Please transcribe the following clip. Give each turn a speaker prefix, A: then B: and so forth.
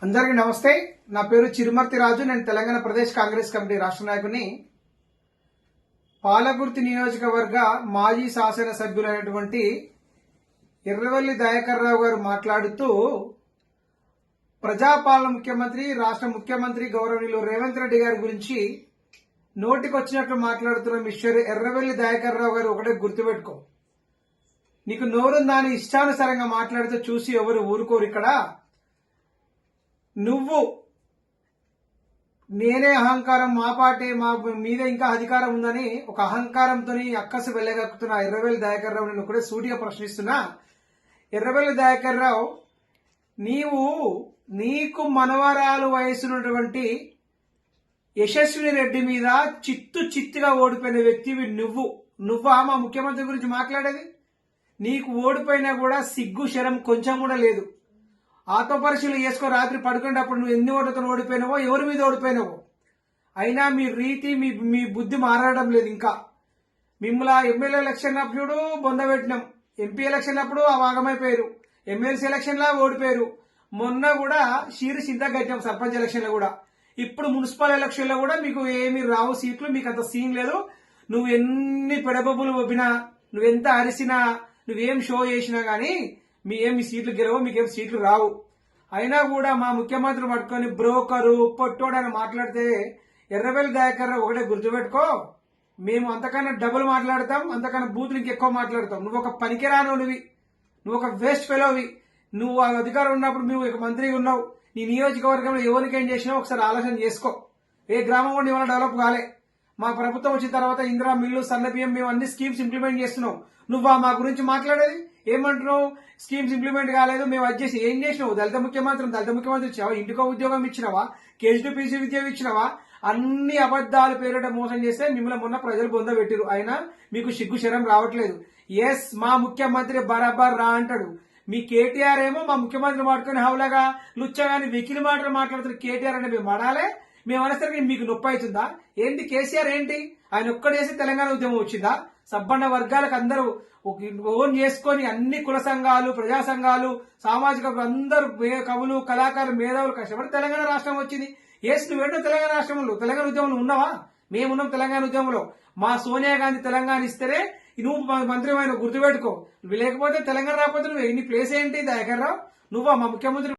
A: అందరికీ నమస్తే. నా పేరు చిరుమర్తి రాజు. నేను తెలంగాణ ప్రదేశ్ కాంగ్రెస్ కమిటీ రాష్ట్ర నాయకుని. పాలకుర్తి నియోజకవర్గ మాజీ శాసన సభ్యులైనటువంటి ఎర్రవెల్లి దయాకర్ రావు గారు మాట్లాడుతూ ప్రజాపాలన ముఖ్యమంత్రి, రాష్ట్ర ముఖ్యమంత్రి గౌరవనీయులు రేవంత్ రెడ్డి గారి గురించి నోటికొచ్చినట్లు మాట్లాడుతున్న మిస్టర్ ఎర్రవెల్లి దయాకర్ రావు గారు ఒకటే గుర్తుపెట్టుకో, నీకు నోరుందాని ఇష్టానుసారంగా మాట్లాడితే చూసి ఎవరు ఊరుకోరు. ఇక్కడ నువ్వు నేనే అహంకారం, మా పార్టీ, మా మీద ఇంకా అధికారం ఉందని ఒక అహంకారంతో అక్కసు వెళ్ళగక్కుతున్న ఎర్రవెల్లి దయాకర్ రావు నేను ఒకటే సూటిగా ప్రశ్నిస్తున్నా. ఎర్రవెల్లి దయాకర్ రావు, నీకు మనవరాలు వయసున్నటువంటి యశస్విని రెడ్డి మీద చిత్తుగా ఓడిపోయిన వ్యక్తివి నువ్వా మా ముఖ్యమంత్రి గురించి మాట్లాడేది? నీకు ఓడిపోయినా కూడా సిగ్గు శరం కొంచెం కూడా లేదు. ఆత్మ పరిశీలన చేసుకో. రాత్రి పడుకునేటప్పుడు నువ్వు ఎన్ని ఓట్లతో ఓడిపోయినావో, ఎవరి మీద ఓడిపోయినావో. అయినా మీ రీతి, మీ బుద్ధి మారడం లేదు. ఇంకా మిమ్మల్ని ఎమ్మెల్యే ఎలక్షన్ అప్పుడు బొందబెట్టినాం, ఎంపీ ఎలక్షన్ అప్పుడు ఆగమైపోయారు, ఎమ్మెల్సీ ఎలక్షన్ లా ఓడిపోయారు. మొన్న కూడా షీరు చింత కట్టాం సర్పంచ్ ఎలక్షన్ లో కూడా. ఇప్పుడు మున్సిపల్ ఎలక్షన్ లో కూడా మీకు ఏమి రావు సీట్లు, మీకు అంత సీన్ లేదు. నువ్వు ఎన్ని పెడబొబ్బులు ఒప్పినా, నువ్వెంత అరిసినా, నువ్వేం షో చేసినా గానీ మీ సీట్లు గెలవు, మీకేం సీట్లు రావు. అయినా కూడా మా ముఖ్యమంత్రి పట్టుకొని బ్రోకరు పొట్టోడు అని మాట్లాడితే ఎర్రవెల్లి దయాకర్ ఒకటే గుర్తుపెట్టుకో, మేము అంతకన్నా డబుల్ మాట్లాడతాం, అంతకన్నా బూతులు ఇంకెక్కువ మాట్లాడతాం. నువ్వు ఒక పనికిరానోనివి, నువ్వు ఒక వేస్ట్ ఫెలోవి. నువ్వు ఆ అధికారం ఉన్నప్పుడు నువ్వు ఒక మంత్రిగా ఉన్నావు. నీ నియోజకవర్గంలో ఎవరికేం చేసినావు ఒకసారి ఆలోచన చేసుకో. ఏ గ్రామం కూడా ఇవాళ డెవలప్ కాలే. మా ప్రభుత్వం వచ్చిన తర్వాత ఇందిరా మిల్లు, సన్నబియ్యం, మేము అన్ని స్కీమ్స్ ఇంప్లిమెంట్ చేస్తున్నాం. నువ్వా మా గురించి మాట్లాడేది? ఏమంటున్నావు? స్కీమ్స్ ఇంప్లిమెంట్ కాలేదు, మేము అది చేసి ఏం చేసినావు? దళిత ముఖ్యమంత్రి ఇచ్చావా? ఇంటికో ఉద్యోగం ఇచ్చినావా? కేజీ విద్య ఇచ్చినావా? అన్ని అబద్దాలు పేరిట మోసం చేస్తే మిమ్మల్ని మొన్న ప్రజలు బొందబెట్టిరు. అయినా మీకు సిగ్గు శరం రావట్లేదు. ఎస్, మా ముఖ్యమంత్రి బరాబర్ రా అంటాడు. మీ కేటీఆర్ ఏమో మా ముఖ్యమంత్రి మాట్లాడుకుని హౌలగా లుచ్చగాని వెకిలి మాటలు మాట్లాడుతున్న కేటీఆర్ అంటే మేము పడాలే. మేము అనేసరికి మీకు నొప్పి అవుతుందా ఏంటి? కేసీఆర్ ఏంటి, ఆయన ఒక్కడేసి తెలంగాణ ఉద్యమం వచ్చిందా? సబ్బండ వర్గాలకు అందరూ ఓన్ చేసుకొని అన్ని కుల సంఘాలు, ప్రజా సంఘాలు, సామాజిక అందరూ కవులు, కళాకారులు, మేధావులు కష్టపడి తెలంగాణ రాష్ట్రం వచ్చింది. ఏసు నువ్వేంటో తెలంగాణ రాష్ట్రంలో, తెలంగాణ ఉద్యమంలో ఉన్నావా? మేమున్నాం తెలంగాణ ఉద్యమంలో. మా సోనియా గాంధీ తెలంగాణ ఇస్తేనే నువ్వు మంత్రి అయిన గుర్తుపెట్టుకో. లేకపోతే తెలంగాణ రాకపోతే నువ్వు ఎన్ని ప్లేస్ ఏంటి దయాకర్ రావు? నువ్వా మా ముఖ్యమంత్రి?